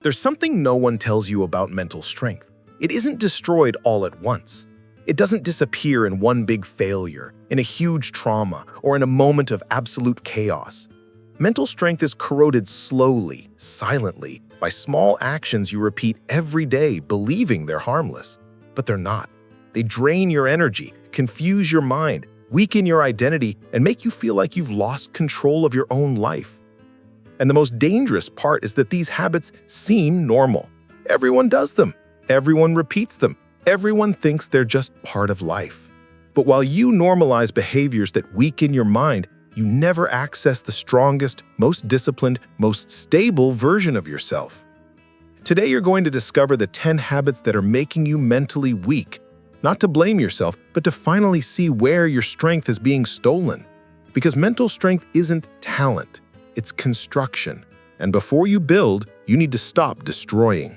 There's something no one tells you about mental strength. It isn't destroyed all at once. It doesn't disappear in one big failure, in a huge trauma, or in a moment of absolute chaos. Mental strength is corroded slowly, silently, by small actions you repeat every day believing they're harmless. But they're not. They drain your energy, confuse your mind, weaken your identity, and make you feel like you've lost control of your own life. And the most dangerous part is that these habits seem normal. Everyone does them. Everyone repeats them. Everyone thinks they're just part of life. But while you normalize behaviors that weaken your mind, you never access the strongest, most disciplined, most stable version of yourself. Today, you're going to discover the 10 habits that are making you mentally weak. Not to blame yourself, but to finally see where your strength is being stolen. Because mental strength isn't talent, it's construction. And before you build, you need to stop destroying.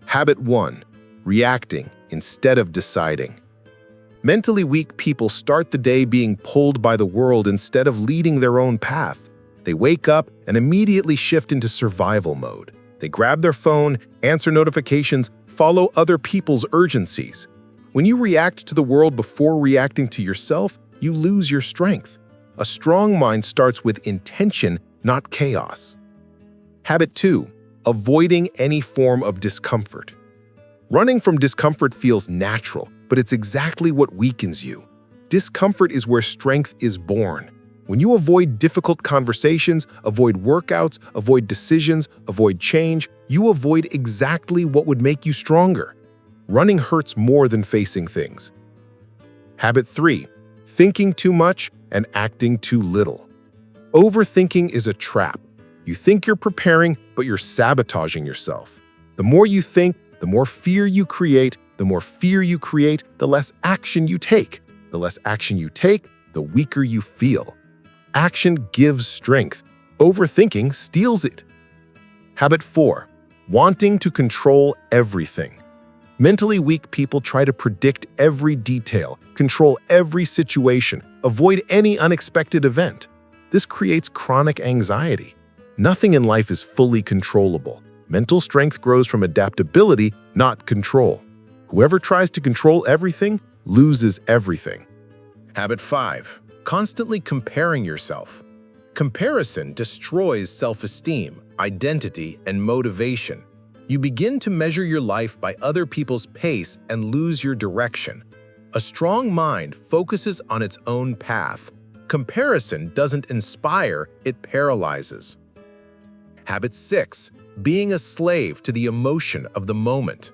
Habit 1. Reacting instead of deciding. Mentally weak people start the day being pulled by the world instead of leading their own path. They wake up and immediately shift into survival mode. They grab their phone, answer notifications, follow other people's urgencies. When you react to the world before reacting to yourself, you lose your strength. A strong mind starts with intention, not chaos. Habit 2. Avoiding any form of discomfort. Running from discomfort feels natural, but it's exactly what weakens you. Discomfort is where strength is born. When you avoid difficult conversations, avoid workouts, avoid decisions, avoid change, you avoid exactly what would make you stronger. Running hurts more than facing things. Habit 3. Thinking too much and acting too little. Overthinking is a trap. You think you're preparing, but you're sabotaging yourself. The more you think, the more fear you create. The more fear you create, the less action you take. The less action you take, the weaker you feel. Action gives strength. Overthinking steals it. Habit 4. Wanting to control everything. Mentally weak people try to predict every detail, control every situation, avoid any unexpected event. This creates chronic anxiety. Nothing in life is fully controllable. Mental strength grows from adaptability, not control. Whoever tries to control everything loses everything. Habit 5. Constantly comparing yourself. Comparison destroys self-esteem, identity, and motivation. You begin to measure your life by other people's pace and lose your direction. A strong mind focuses on its own path. Comparison doesn't inspire, it paralyzes. Habit 6. Being a slave to the emotion of the moment.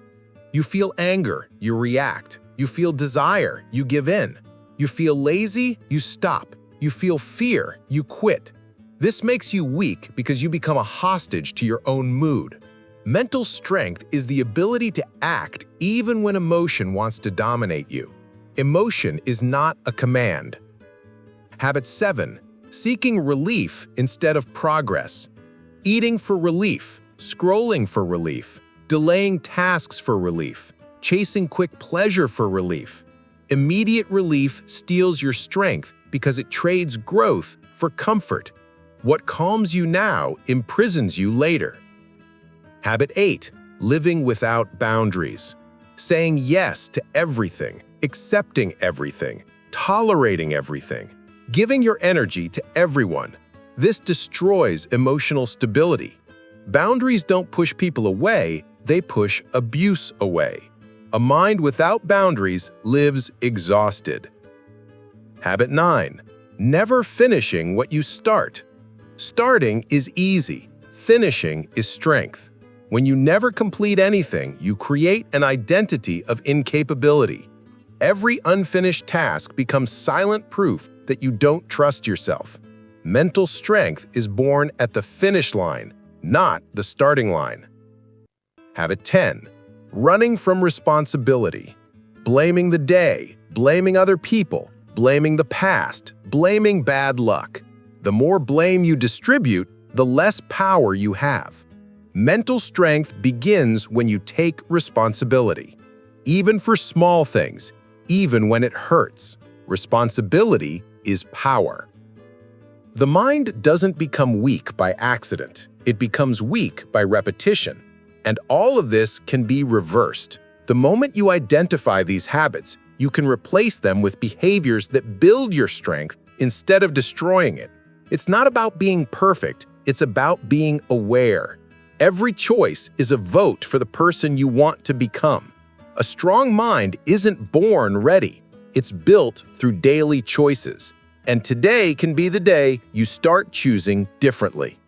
You feel anger, you react. You feel desire, you give in. You feel lazy, you stop. You feel fear, you quit. This makes you weak because you become a hostage to your own mood. Mental strength is the ability to act even when emotion wants to dominate you. Emotion is not a command. Habit 7. Seeking relief instead of progress. Eating for relief, scrolling for relief, delaying tasks for relief, chasing quick pleasure for relief. Immediate relief steals your strength because it trades growth for comfort. What calms you now imprisons you later. Habit 8. Living without boundaries. Saying yes to everything, accepting everything, tolerating everything, giving your energy to everyone. This destroys emotional stability. Boundaries don't push people away, they push abuse away. A mind without boundaries lives exhausted. Habit 9. Never finishing what you start. Starting is easy. Finishing is strength. When you never complete anything, you create an identity of incapability. Every unfinished task becomes silent proof that you don't trust yourself. Mental strength is born at the finish line, not the starting line. Habit 10. Running from responsibility. Blaming the day, blaming other people, blaming the past, blaming bad luck. The more blame you distribute, the less power you have. Mental strength begins when you take responsibility. Even for small things, even when it hurts, responsibility is power. The mind doesn't become weak by accident. It becomes weak by repetition. And all of this can be reversed. The moment you identify these habits, you can replace them with behaviors that build your strength instead of destroying it. It's not about being perfect, it's about being aware. Every choice is a vote for the person you want to become. A strong mind isn't born ready. It's built through daily choices. And today can be the day you start choosing differently.